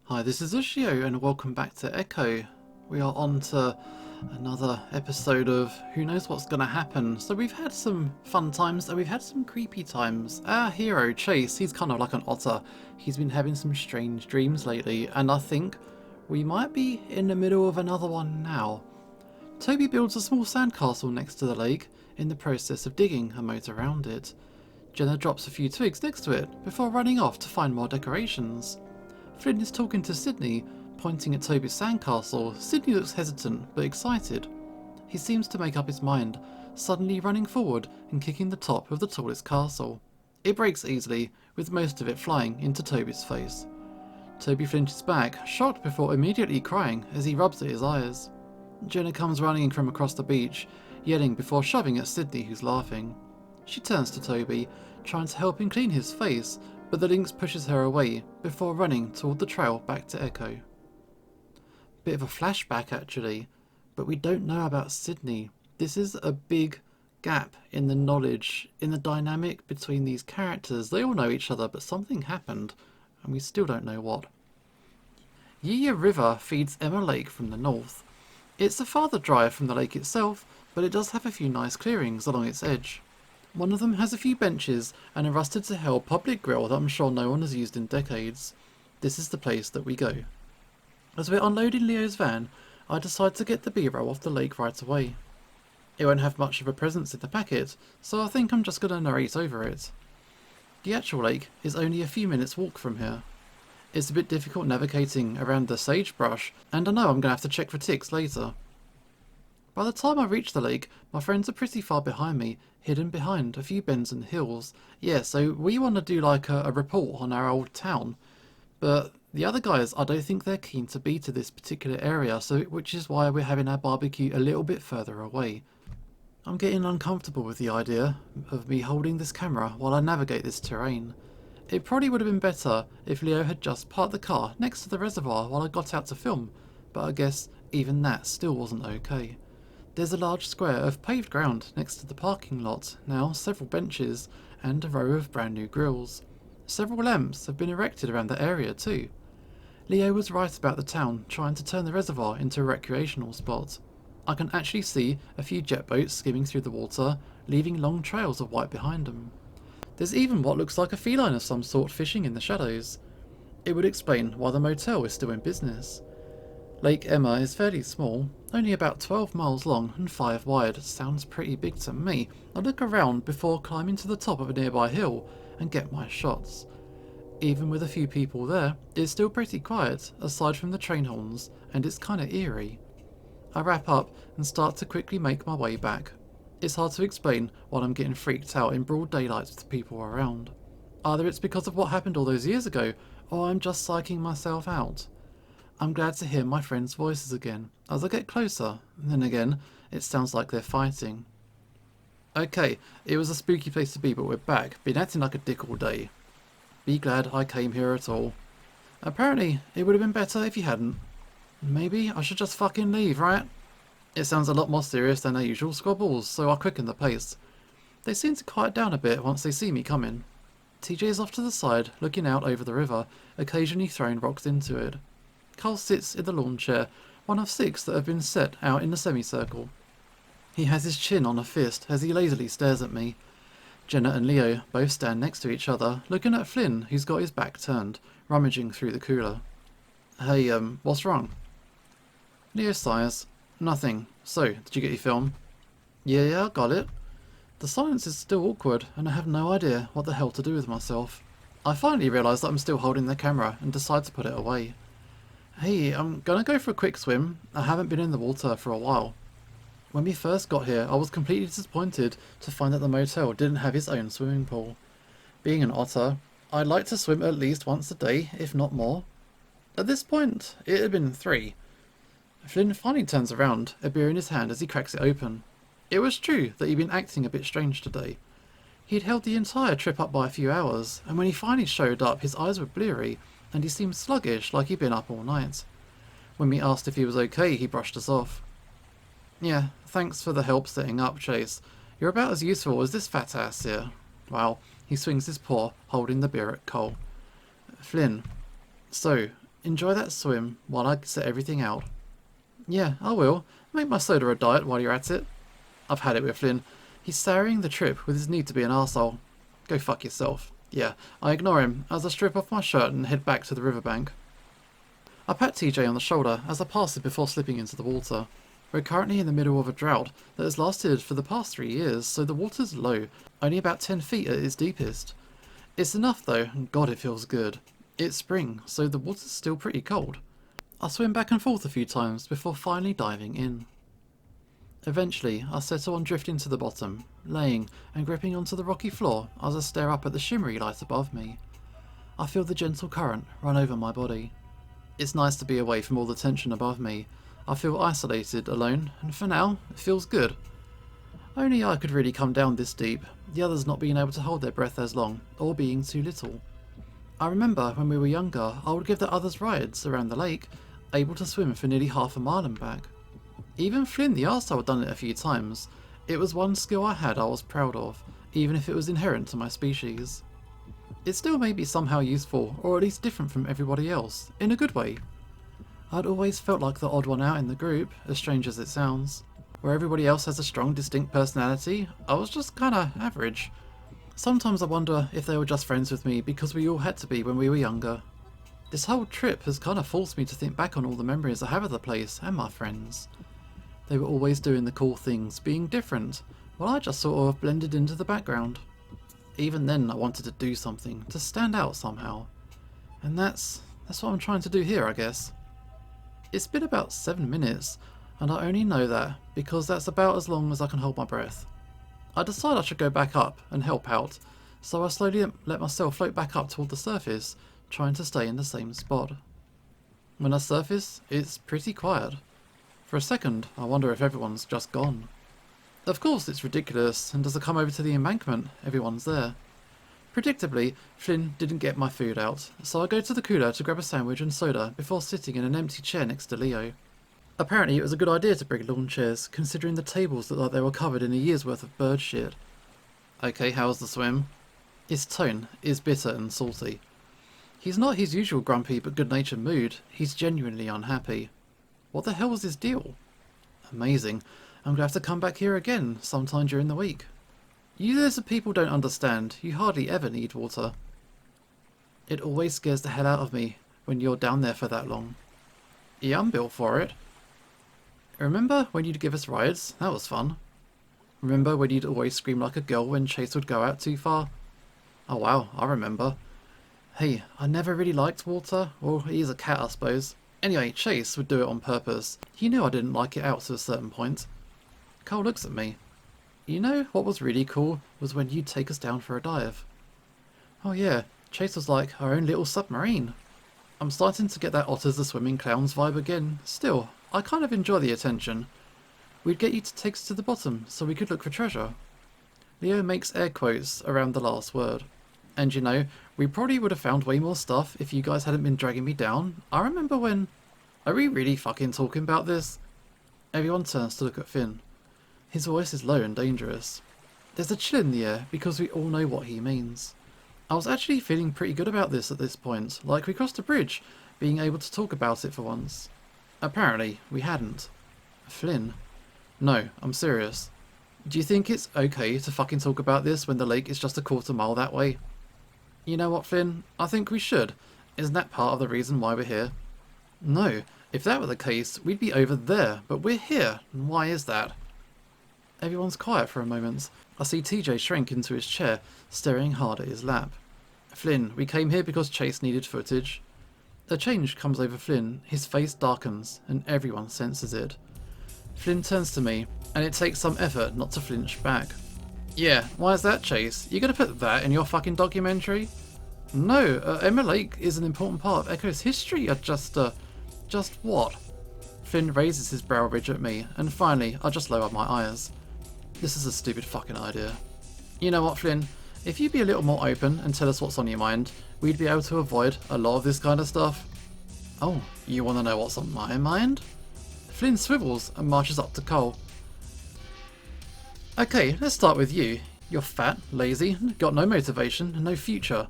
Hi, this is Ushio and welcome back to Echo. We are on to another episode of who knows what's going to happen. So we've had some fun times and we've had some creepy times. Our hero, Chase, he's kind of like an otter. He's been having some strange dreams lately and I think we might be in the middle of another one now. Toby builds a small sandcastle next to the lake in the process of digging a moat around it. Jenna drops a few twigs next to it before running off to find more decorations. Flynn is talking to Sydney, pointing at Toby's sandcastle. Sydney looks hesitant, but excited. He seems to make up his mind, suddenly running forward and kicking the top of the tallest castle. It breaks easily, with most of it flying into Toby's face. Toby flinches back, shocked before immediately crying as he rubs at his eyes. Jenna comes running from across the beach, yelling before shoving at Sydney, who's laughing. She turns to Toby, trying to help him clean his face, but the lynx pushes her away before running toward the trail back to Echo. Bit of a flashback actually, but we don't know about Sydney. This is a big gap in the knowledge, in the dynamic between these characters. They all know each other, but something happened, and we still don't know what. Yiya River feeds Emma Lake from the north. It's a farther drive from the lake itself, but it does have a few nice clearings along its edge. One of them has a few benches and a rusted to hell public grill that I'm sure no one has used in decades. This is the place that we go. As we're unloading Leo's van, I decide to get the B-roll off the lake right away. It won't have much of a presence in the packet, so I think I'm just going to narrate over it. The actual lake is only a few minutes walk from here. It's a bit difficult navigating around the sagebrush, and I know I'm going to have to check for ticks later. By the time I reach the lake, my friends are pretty far behind me, hidden behind a few bends and hills. Yeah, so we want to do like a report on our old town. But the other guys, I don't think they're keen to be to this particular area, which is why we're having our barbecue a little bit further away. I'm getting uncomfortable with the idea of me holding this camera while I navigate this terrain. It probably would have been better if Leo had just parked the car next to the reservoir while I got out to film, but I guess even that still wasn't okay. There's a large square of paved ground next to the parking lot, now several benches, and a row of brand new grills. Several lamps have been erected around the area too. Leo was right about the town trying to turn the reservoir into a recreational spot. I can actually see a few jet boats skimming through the water, leaving long trails of white behind them. There's even what looks like a feline of some sort fishing in the shadows. It would explain why the motel is still in business. Lake Emma is fairly small, only about 12 miles long and 5 wide. Sounds pretty big to me. I look around before climbing to the top of a nearby hill and get my shots. Even with a few people there, it's still pretty quiet, aside from the train horns, and it's kinda eerie. I wrap up and start to quickly make my way back. It's hard to explain why I'm getting freaked out in broad daylight with people around. Either it's because of what happened all those years ago, or I'm just psyching myself out. I'm glad to hear my friends' voices again. As I get closer, then again, it sounds like they're fighting. Okay, it was a spooky place to be, but we're back. Been acting like a dick all day. Be glad I came here at all. Apparently, it would have been better if you hadn't. Maybe I should just fucking leave, right? It sounds a lot more serious than their usual squabbles, so I quicken the pace. They seem to quiet down a bit once they see me coming. TJ is off to the side, looking out over the river, occasionally throwing rocks into it. Carl sits in the lawn chair, one of 6 that have been set out in a semicircle. He has his chin on a fist as he lazily stares at me. Jenna and Leo both stand next to each other, looking at Flynn, who's got his back turned, rummaging through the cooler. Hey, what's wrong? Leo sighs. Nothing. So, did you get your film? Yeah, I got it. The silence is still awkward, and I have no idea what the hell to do with myself. I finally realise that I'm still holding the camera and decide to put it away. Hey, I'm gonna go for a quick swim. I haven't been in the water for a while. When we first got here, I was completely disappointed to find that the motel didn't have its own swimming pool. Being an otter, I'd like to swim at least once a day, if not more. At this point, it had been 3. Flynn finally turns around, a beer in his hand as he cracks it open. It was true that he'd been acting a bit strange today. He'd held the entire trip up by a few hours, and when he finally showed up, his eyes were bleary, and he seemed sluggish, like he'd been up all night. When we asked if he was okay, he brushed us off. Yeah, thanks for the help setting up, Chase. You're about as useful as this fat ass here. Wow, he swings his paw, holding the beer at Cole. Flynn, so, Enjoy that swim while I set everything out. Yeah, I will. Make my soda a diet while you're at it. I've had it with Flynn. He's souring the trip with his need to be an arsehole. Go fuck yourself. Yeah, I ignore him as I strip off my shirt and head back to the riverbank. I pat TJ on the shoulder as I pass it before slipping into the water. We're currently in the middle of a drought that has lasted for the past 3 years, so the water's low, only about 10 feet at its deepest. It's enough though, and God it feels good. It's spring, so the water's still pretty cold. I swim back and forth a few times before finally diving in. Eventually, I settle on drifting to the bottom, laying and gripping onto the rocky floor as I stare up at the shimmery light above me. I feel the gentle current run over my body. It's nice to be away from all the tension above me. I feel isolated, alone, and for now, it feels good. Only I could really come down this deep, the others not being able to hold their breath as long, or being too little. I remember when we were younger, I would give the others rides around the lake, able to swim for nearly half a mile and back. Even Flynn the arsehole had done it a few times. It was one skill I had I was proud of, even if it was inherent to my species. It still may be somehow useful, or at least different from everybody else, in a good way. I'd always felt like the odd one out in the group, as strange as it sounds. Where everybody else has a strong, distinct personality, I was just kinda average. Sometimes I wonder if they were just friends with me because we all had to be when we were younger. This whole trip has kinda forced me to think back on all the memories I have of the place and my friends. They were always doing the cool things, being different, while I just sort of blended into the background. Even then I wanted to do something, to stand out somehow. And that's what I'm trying to do here, I guess. It's been about 7 minutes, and I only know that because that's about as long as I can hold my breath. I decide I should go back up and help out, so I slowly let myself float back up toward the surface, trying to stay in the same spot. When I surface, it's pretty quiet. For a second, I wonder if everyone's just gone. Of course it's ridiculous, and as I come over to the embankment, everyone's there. Predictably, Flynn didn't get my food out, so I go to the cooler to grab a sandwich and soda before sitting in an empty chair next to Leo. Apparently it was a good idea to bring lawn chairs, considering the tables looked like they were covered in a year's worth of bird shit. Okay, how's the swim? His tone is bitter and salty. He's not his usual grumpy but good-natured mood, he's genuinely unhappy. What the hell was his deal? Amazing. I'm gonna have to come back here again sometime during the week. You lizard people don't understand, you hardly ever need water. It always scares the hell out of me when you're down there for that long. Yeah, I'm built for it. Remember when you'd give us rides? That was fun. Remember when you'd always scream like a girl when Chase would go out too far? Oh wow, I remember. Hey, I never really liked water. Well, he's a cat, I suppose. Anyway, Chase would do it on purpose. He knew I didn't like it out to a certain point. Cole looks at me. You know what was really cool was when you'd take us down for a dive. Oh yeah, Chase was like our own little submarine. I'm starting to get that Otters the Swimming Clowns vibe again. Still, I kind of enjoy the attention. We'd get you to take us to the bottom so we could look for treasure. Leo makes air quotes around the last word. And you know, we probably would have found way more stuff if you guys hadn't been dragging me down. I remember when... Are we really fucking talking about this? Everyone turns to look at Finn. His voice is low and dangerous. There's a chill in the air because we all know what he means. I was actually feeling pretty good about this at this point, like we crossed a bridge, being able to talk about it for once. Apparently, we hadn't. Flynn. No, I'm serious. Do you think it's okay to fucking talk about this when the lake is just a quarter mile that way? You know what, Flynn? I think we should. Isn't that part of the reason why we're here? No, if that were the case, we'd be over there, but we're here. And why is that? Everyone's quiet for a moment. I see TJ shrink into his chair, staring hard at his lap. Flynn, we came here because Chase needed footage. A change comes over Flynn, his face darkens, and everyone senses it. Flynn turns to me, and it takes some effort not to flinch back. Yeah, why is that, Chase? You gonna put that in your fucking documentary? No, Emma Lake is an important part of Echo's history. Just what? Flynn raises his brow ridge at me, and finally, I just lower my eyes. This is a stupid fucking idea. You know what, Flynn? If you'd be a little more open and tell us what's on your mind, we'd be able to avoid a lot of this kind of stuff. Oh, you want to know what's on my mind? Flynn swivels and marches up to Cole. Okay, let's start with you. You're fat, lazy, got no motivation, and no future.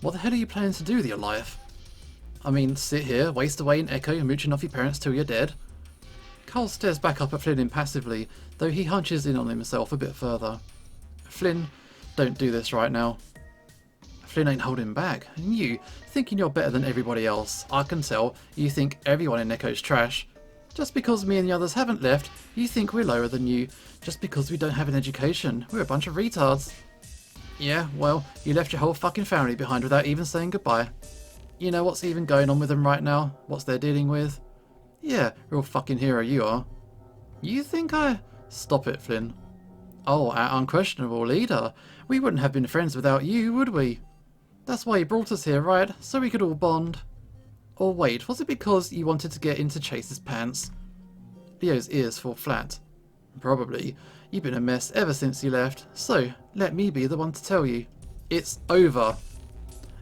What the hell are you planning to do with your life? I mean, sit here, waste away in Echo, mooching off your parents till you're dead? Cole stares back up at Flynn impassively, though he hunches in on himself a bit further. Flynn, don't do this right now. Flynn ain't holding back. And you, thinking you're better than everybody else. I can tell, you think everyone in Echo's trash. Just because me and the others haven't left, you think we're lower than you. Just because we don't have an education. We're a bunch of retards. Yeah, well, you left your whole fucking family behind without even saying goodbye. You know what's even going on with them right now? What's they're dealing with? Yeah, real fucking hero you are. You think I... Stop it, Flynn. Oh, our unquestionable leader. We wouldn't have been friends without you, would we? That's why you brought us here, right? So we could all bond. Or wait, was it because you wanted to get into Chase's pants? Leo's ears fall flat. Probably. You've been a mess ever since you left, so let me be the one to tell you. It's over.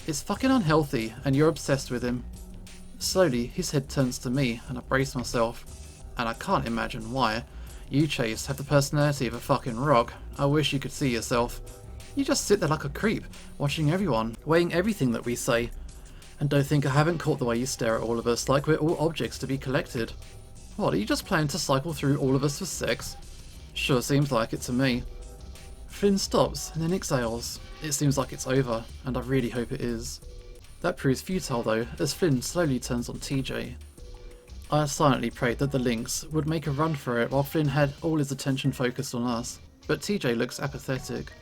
It's fucking unhealthy, and you're obsessed with him. Slowly, his head turns to me, and I brace myself. And I can't imagine why. You, Chase, have the personality of a fucking rock. I wish you could see yourself. You just sit there like a creep, watching everyone, weighing everything that we say. And don't think I haven't caught the way you stare at all of us, like we're all objects to be collected. What, are you just planning to cycle through all of us for sex? Sure seems like it to me. Flynn stops, and then exhales. It seems like it's over, and I really hope it is. That proves futile though, as Flynn slowly turns on TJ. I silently prayed that the Lynx would make a run for it while Flynn had all his attention focused on us, but TJ looks apathetic.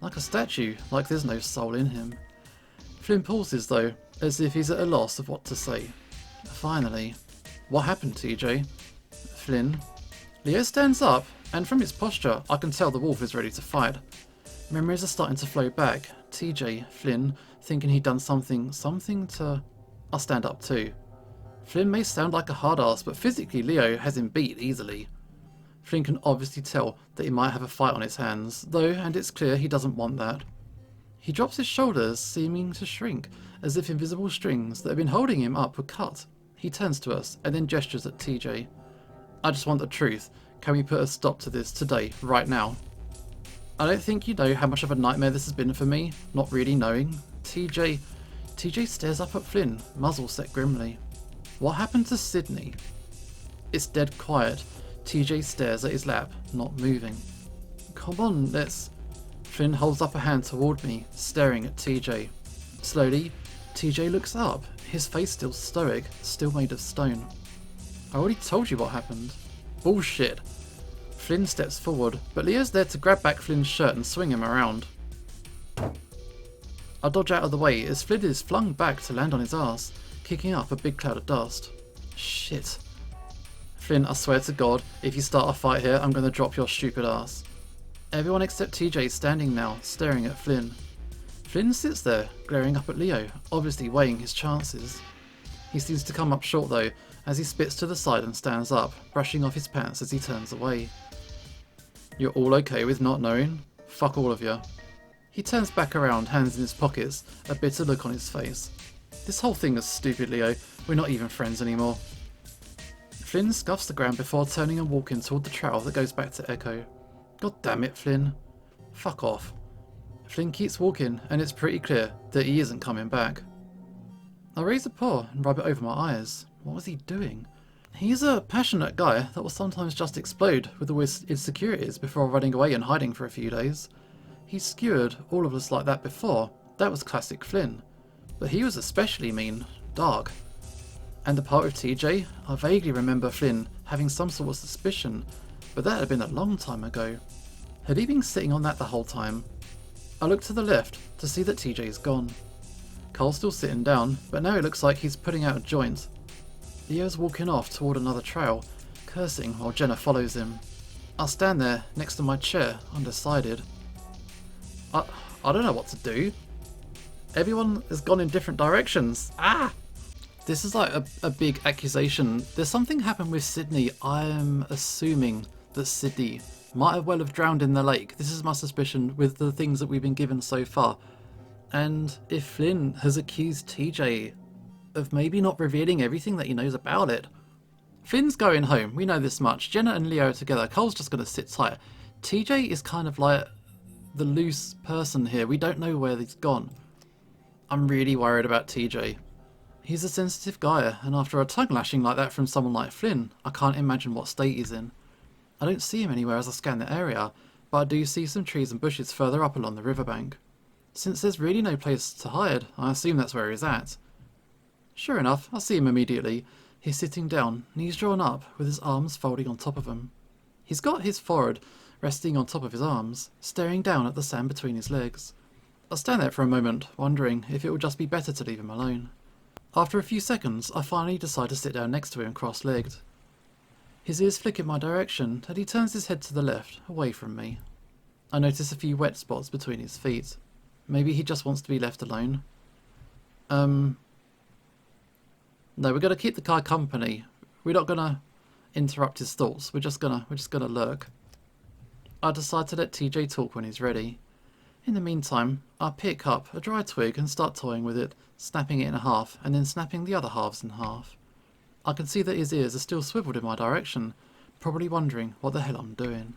Like a statue, like there's no soul in him. Flynn pauses though, as if he's at a loss of what to say. Finally. What happened, TJ? Flynn. Leo stands up, and from his posture, I can tell the wolf is ready to fight. Memories are starting to flow back. TJ, Flynn, thinking he'd done something to... I stand up too. Flynn may sound like a hard ass, but physically Leo has him beat easily. Flynn can obviously tell that he might have a fight on his hands, though, and it's clear he doesn't want that. He drops his shoulders, seeming to shrink, as if invisible strings that have been holding him up were cut. He turns to us, and then gestures at TJ. I just want the truth. Can we put a stop to this today, right now? I don't think you know how much of a nightmare this has been for me, not really knowing. TJ stares up at Flynn, muzzle set grimly. What happened to Sydney? It's dead quiet. TJ stares at his lap, not moving. Come on, let's... Flynn holds up a hand toward me, staring at TJ. Slowly, TJ looks up, his face still stoic, still made of stone. I already told you what happened. Bullshit. Flynn steps forward, but Leo's there to grab back Flynn's shirt and swing him around. I dodge out of the way as Flynn is flung back to land on his ass, kicking up a big cloud of dust. Shit. Flynn, I swear to God, if you start a fight here, I'm going to drop your stupid ass. Everyone except TJ standing now, staring at Flynn. Flynn sits there, glaring up at Leo, obviously weighing his chances. He seems to come up short though, as he spits to the side and stands up, brushing off his pants as he turns away. You're all okay with not knowing? Fuck all of you. He turns back around, hands in his pockets, a bitter look on his face. This whole thing is stupid, Leo. We're not even friends anymore. Flynn scuffs the ground before turning and walking toward the trail that goes back to Echo. God damn it, Flynn. Fuck off. Flynn keeps walking, and it's pretty clear that he isn't coming back. I raise a paw and rub it over my eyes. What was he doing? He's a passionate guy that will sometimes just explode with all his insecurities before running away and hiding for a few days. He skewered all of us like that before. That was classic Flynn. But he was especially mean, dark. And the part with TJ, I vaguely remember Flynn having some sort of suspicion, but that had been a long time ago. Had he been sitting on that the whole time? I look to the left to see that TJ's gone. Cole's still sitting down, but now it looks like he's putting out a joint. Leo's walking off toward another trail, cursing while Jenna follows him. I stand there next to my chair, undecided. I don't know what to do. Everyone has gone in different directions. Ah! This is like a big accusation. There's something happened with Sydney. I'm assuming that Sydney might well have drowned in the lake. This is my suspicion with the things that we've been given so far. And if Flynn has accused TJ of maybe not revealing everything that he knows about it. Flynn's going home, we know this much. Jenna and Leo are together. Cole's just going to sit tight. TJ is kind of like the loose person here. We don't know where he's gone. I'm really worried about TJ. He's a sensitive guy, and after a tongue lashing like that from someone like Flynn, I can't imagine what state he's in. I don't see him anywhere as I scan the area, but I do see some trees and bushes further up along the riverbank. Since there's really no place to hide, I assume that's where he's at. Sure enough, I see him immediately. He's sitting down, knees drawn up, with his arms folding on top of him. He's got his forehead resting on top of his arms, staring down at the sand between his legs. I stand there for a moment, wondering if it would just be better to leave him alone. After a few seconds, I finally decide to sit down next to him cross-legged. His ears flick in my direction, and he turns his head to the left, away from me. I notice a few wet spots between his feet. Maybe he just wants to be left alone. No, we're gonna keep the guy company. We're not gonna interrupt his thoughts. We're just gonna lurk. I decide to let TJ talk when he's ready. In the meantime, I pick up a dry twig and start toying with it, snapping it in half, and then snapping the other halves in half. I can see that his ears are still swiveled in my direction, probably wondering what the hell I'm doing.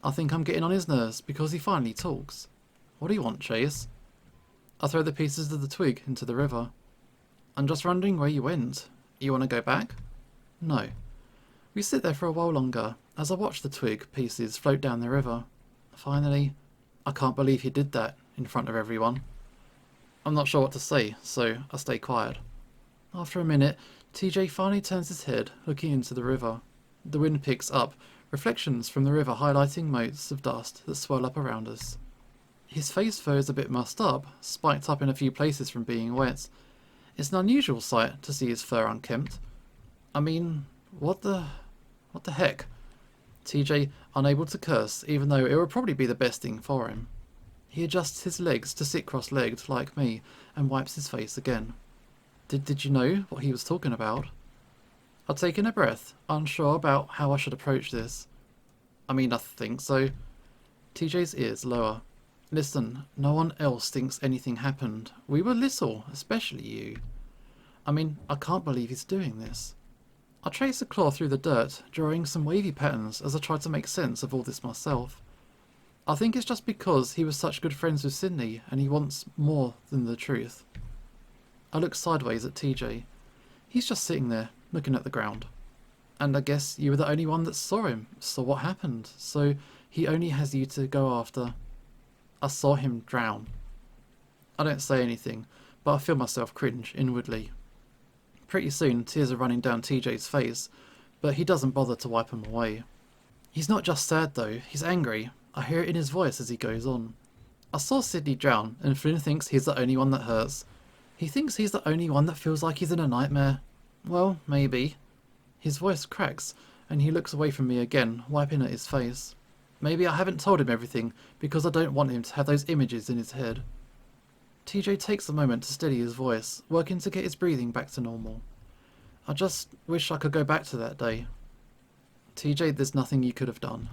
I think I'm getting on his nerves because he finally talks. What do you want, Chase? I throw the pieces of the twig into the river. I'm just wondering where you went. You want to go back? No. We sit there for a while longer as I watch the twig pieces float down the river. Finally, I can't believe he did that in front of everyone. I'm not sure what to say, so I stay quiet. After a minute, TJ finally turns his head, looking into the river. The wind picks up, reflections from the river highlighting motes of dust that swirl up around us. His face fur is a bit mussed up, spiked up in a few places from being wet. It's an unusual sight to see his fur unkempt. I mean, what the heck? TJ, unable to curse, even though it would probably be the best thing for him. He adjusts his legs to sit cross-legged like me and wipes his face again. Did you know what he was talking about? I've taken a breath, unsure about how I should approach this. I mean, I think so. TJ's ears lower. Listen, no one else thinks anything happened. We were little, especially you. I mean, I can't believe he's doing this. I trace a claw through the dirt, drawing some wavy patterns as I try to make sense of all this myself. I think it's just because he was such good friends with Sydney and he wants more than the truth. I look sideways at TJ. He's just sitting there, looking at the ground. And I guess you were the only one that saw him, saw what happened, so he only has you to go after. I saw him drown. I don't say anything, but I feel myself cringe inwardly. Pretty soon, tears are running down TJ's face, but he doesn't bother to wipe them away. He's not just sad though, he's angry. I hear it in his voice as he goes on. I saw Sydney drown, and Flynn thinks he's the only one that hurts. He thinks he's the only one that feels like he's in a nightmare. Well, maybe. His voice cracks, and he looks away from me again, wiping at his face. Maybe I haven't told him everything, because I don't want him to have those images in his head. TJ takes a moment to steady his voice, working to get his breathing back to normal. I just wish I could go back to that day. TJ, there's nothing you could have done.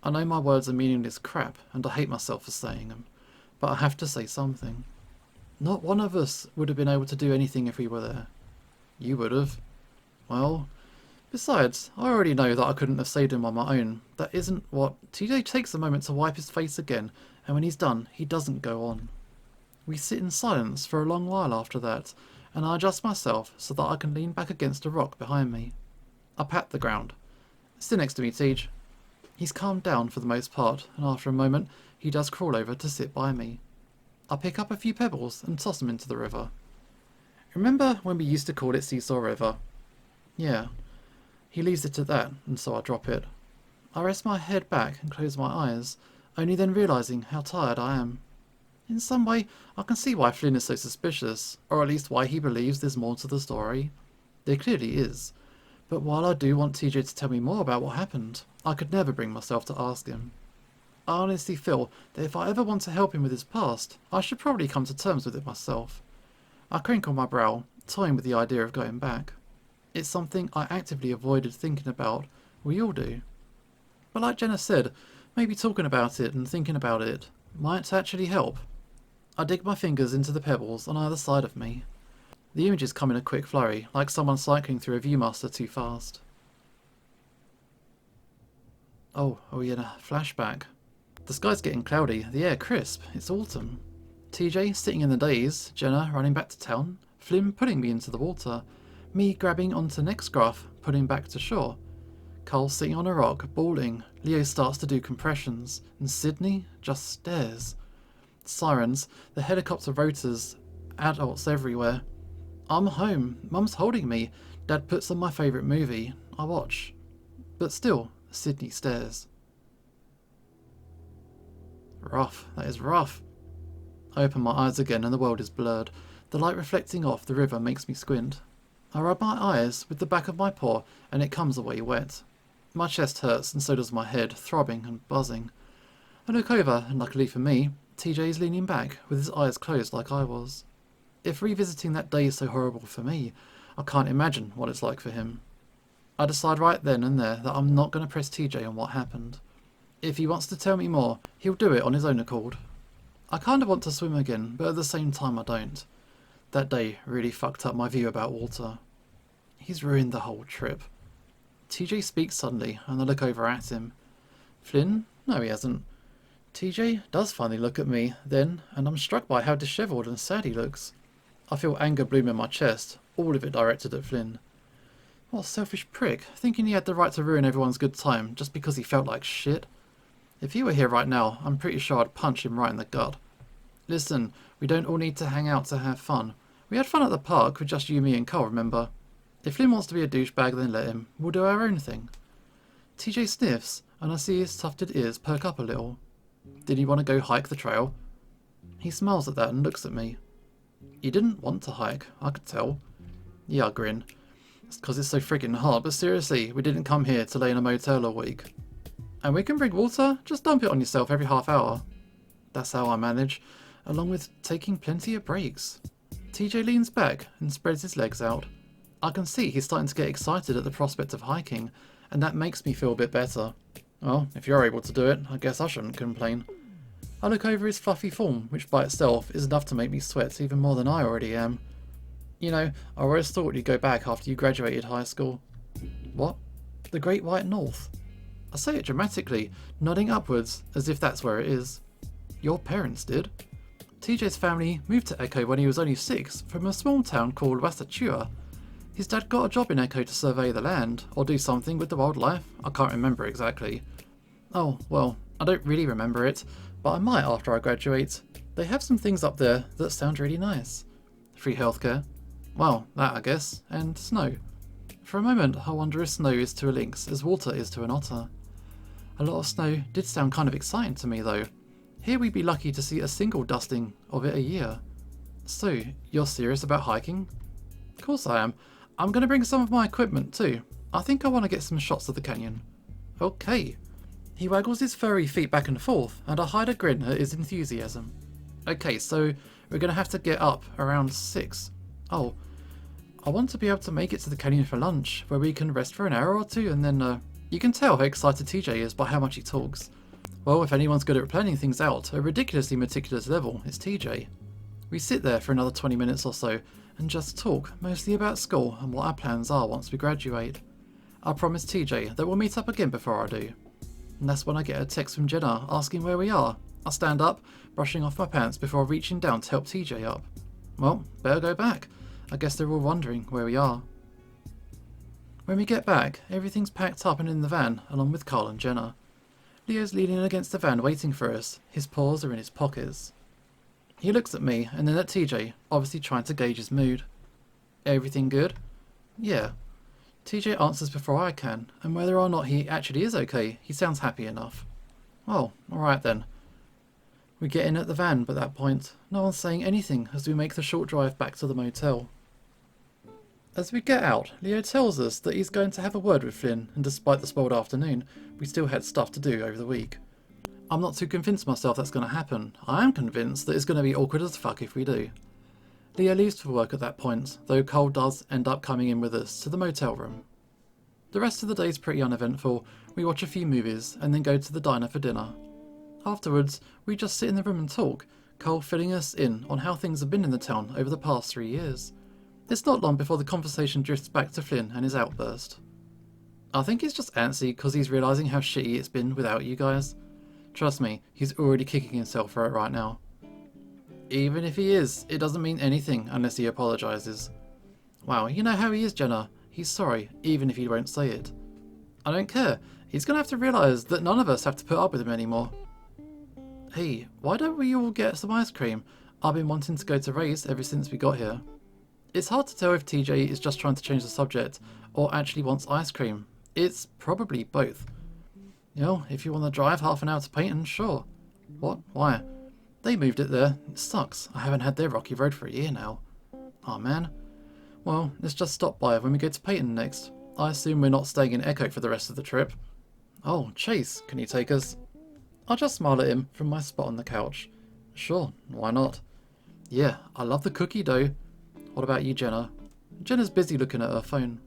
I know my words are meaningless crap, and I hate myself for saying them, but I have to say something. Not one of us would have been able to do anything if we were there. You would have. Well, besides, I already know that I couldn't have saved him on my own. That isn't what... TJ takes a moment to wipe his face again, and when he's done, he doesn't go on. We sit in silence for a long while after that, and I adjust myself so that I can lean back against a rock behind me. I pat the ground. Sit next to me, Tej. He's calmed down for the most part, and after a moment, he does crawl over to sit by me. I pick up a few pebbles and toss them into the river. Remember when we used to call it Seesaw River? Yeah. He leaves it at that, and so I drop it. I rest my head back and close my eyes, only then realising how tired I am. In some way, I can see why Flynn is so suspicious, or at least why he believes there's more to the story. There clearly is. But while I do want TJ to tell me more about what happened, I could never bring myself to ask him. I honestly feel that if I ever want to help him with his past, I should probably come to terms with it myself. I crinkle my brow, toying with the idea of going back. It's something I actively avoided thinking about. We all do. But like Jenna said, maybe talking about it and thinking about it might actually help. I dig my fingers into the pebbles on either side of me. The images come in a quick flurry, like someone cycling through a Viewmaster too fast. Oh, are we in a flashback? The sky's getting cloudy, the air crisp, it's autumn. TJ sitting in the daze, Jenna running back to town, Flynn pulling me into the water, me grabbing onto next graph, pulling back to shore. Cole sitting on a rock, bawling. Leo starts to do compressions, and Sydney just stares. Sirens, the helicopter rotors, adults everywhere. I'm home, Mum's holding me, Dad puts on my favourite movie. I watch. But still, Sydney stares. Rough, that is rough. I open my eyes again and the world is blurred. The light reflecting off the river makes me squint. I rub my eyes with the back of my paw and it comes away wet. My chest hurts and so does my head, throbbing and buzzing. I look over and luckily for me, TJ is leaning back with his eyes closed like I was. If revisiting that day is so horrible for me, I can't imagine what it's like for him. I decide right then and there that I'm not going to press TJ on what happened. If he wants to tell me more, he'll do it on his own accord. I kind of want to swim again, but at the same time I don't. That day really fucked up my view about water. He's ruined the whole trip. TJ speaks suddenly, and I look over at him. Flynn? No, he hasn't. TJ does finally look at me, then, and I'm struck by how dishevelled and sad he looks. I feel anger bloom in my chest, all of it directed at Flynn. What a selfish prick, thinking he had the right to ruin everyone's good time just because he felt like shit. If he were here right now, I'm pretty sure I'd punch him right in the gut. Listen, we don't all need to hang out to have fun. We had fun at the park with just you, me and Cole, remember? If Flynn wants to be a douchebag, then let him. We'll do our own thing. TJ sniffs, and I see his tufted ears perk up a little. Did he want to go hike the trail? He smiles at that and looks at me. You didn't want to hike, I could tell. Yeah, I grin. It's because it's so friggin' hard, but seriously, we didn't come here to lay in a motel all week. And we can bring water, just dump it on yourself every half hour. That's how I manage, along with taking plenty of breaks. TJ leans back and spreads his legs out. I can see he's starting to get excited at the prospect of hiking, and that makes me feel a bit better. Well, if you're able to do it, I guess I shouldn't complain. I look over his fluffy form, which by itself is enough to make me sweat even more than I already am. You know, I always thought you'd go back after you graduated high school. What? The Great White North? I say it dramatically, nodding upwards, as if that's where it is. Your parents did. TJ's family moved to Echo when he was only 6, from a small town called Wasachua. His dad got a job in Echo to survey the land, or do something with the wildlife. I can't remember exactly. Oh, well, I don't really remember it, but I might after I graduate. They have some things up there that sound really nice. Free healthcare. Well, that I guess, and snow. For a moment I wonder if snow is to a lynx as water is to an otter. A lot of snow did sound kind of exciting to me though. Here we'd be lucky to see a single dusting of it a year. So, you're serious about hiking? Of course I am. I'm going to bring some of my equipment too. I think I want to get some shots of the canyon. Okay. He waggles his furry feet back and forth, and I hide a grin at his enthusiasm. Okay, so we're going to have to get up around 6. Oh, I want to be able to make it to the canyon for lunch, where we can rest for an hour or two, and then, you can tell how excited TJ is by how much he talks. Well, if anyone's good at planning things out at a ridiculously meticulous level, it's TJ. We sit there for another 20 minutes or so, and just talk, mostly about school and what our plans are once we graduate. I promise TJ that we'll meet up again before I do. And that's when I get a text from Jenna asking where we are. I stand up, brushing off my pants before reaching down to help TJ up. Well, better go back. I guess they're all wondering where we are. When we get back, everything's packed up and in the van, along with Carl and Jenna. Leo's leaning against the van waiting for us. His paws are in his pockets. He looks at me and then at TJ, obviously trying to gauge his mood. Everything good? Yeah. TJ answers before I can, and whether or not he actually is okay, he sounds happy enough. Oh, alright then. We get in at the van, but at that point, no one's saying anything as we make the short drive back to the motel. As we get out, Leo tells us that he's going to have a word with Flynn, and despite the spoiled afternoon, we still had stuff to do over the week. I'm not too convinced myself that's going to happen. I am convinced that it's going to be awkward as fuck if we do. Leo leaves for work at that point, though Cole does end up coming in with us to the motel room. The rest of the day is pretty uneventful. We watch a few movies, and then go to the diner for dinner. Afterwards, we just sit in the room and talk, Cole filling us in on how things have been in the town over the past 3 years. It's not long before the conversation drifts back to Flynn and his outburst. I think he's just antsy because he's realising how shitty it's been without you guys. Trust me, he's already kicking himself for it right now. Even if he is, it doesn't mean anything unless he apologises. Wow, you know how he is, Jenna. He's sorry, even if he won't say it. I don't care. He's going to have to realise that none of us have to put up with him anymore. Hey, why don't we all get some ice cream? I've been wanting to go to Ray's ever since we got here. It's hard to tell if TJ is just trying to change the subject or actually wants ice cream. It's probably both. You know, if you want to drive half an hour to Peyton, sure. What? Why? They moved it there. It sucks. I haven't had their rocky road for a year now. Aw, man. Well, let's just stop by when we go to Peyton next. I assume we're not staying in Echo for the rest of the trip. Oh, Chase, can you take us? I'll just smile at him from my spot on the couch. Sure, why not? Yeah, I love the cookie dough. What about you, Jenna? Jenna's busy looking at her phone.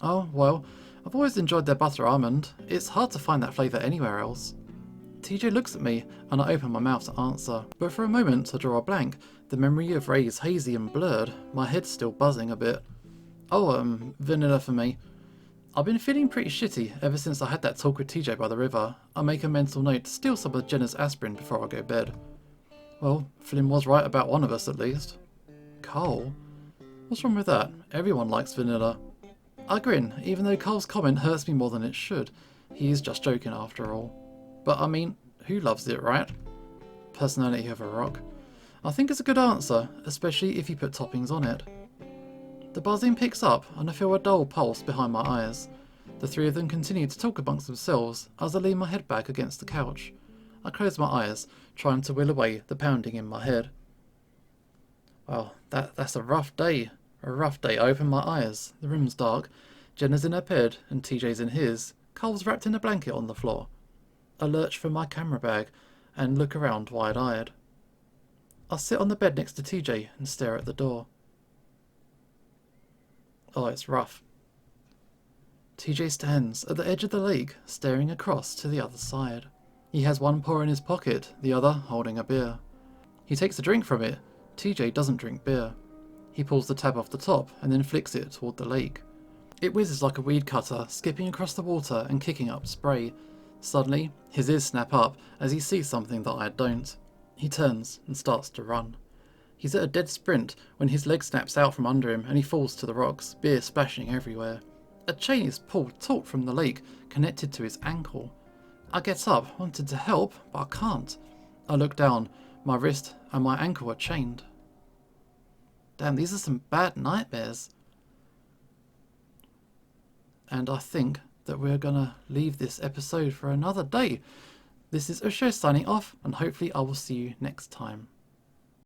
Oh, well, I've always enjoyed their butter almond. It's hard to find that flavour anywhere else. TJ looks at me, and I open my mouth to answer. But for a moment, I draw a blank. The memory of Ray is hazy and blurred. My head's still buzzing a bit. Oh, vanilla for me. I've been feeling pretty shitty ever since I had that talk with TJ by the river. I make a mental note to steal some of Jenna's aspirin before I go to bed. Well, Flynn was right about one of us at least. Cole? What's wrong with that? Everyone likes vanilla. I grin, even though Cole's comment hurts me more than it should. He is just joking after all. But I mean, who loves it, right? Personality of a rock. I think it's a good answer, especially if you put toppings on it. The buzzing picks up and I feel a dull pulse behind my eyes. The three of them continue to talk amongst themselves as I lean my head back against the couch. I close my eyes, trying to will away the pounding in my head. Well, that's a rough day. A rough day. I open my eyes. The room's dark. Jenna's in her bed and TJ's in his. Cole's wrapped in a blanket on the floor. I lurch for my camera bag and look around wide-eyed. I sit on the bed next to TJ and stare at the door. Oh, it's rough. TJ stands at the edge of the lake, staring across to the other side. He has one paw in his pocket, the other holding a beer. He takes a drink from it. TJ doesn't drink beer. He pulls the tab off the top and then flicks it toward the lake. It whizzes like a weed cutter, skipping across the water and kicking up spray. Suddenly, his ears snap up as he sees something that I don't. He turns and starts to run. He's at a dead sprint when his leg snaps out from under him and he falls to the rocks, beer splashing everywhere. A chain is pulled taut from the lake, connected to his ankle. I get up, wanted to help, but I can't. I look down. My wrist and my ankle are chained. Damn, these are some bad nightmares. And I think that we're gonna leave this episode for another day. This is Usho signing off, and hopefully I will see you next time.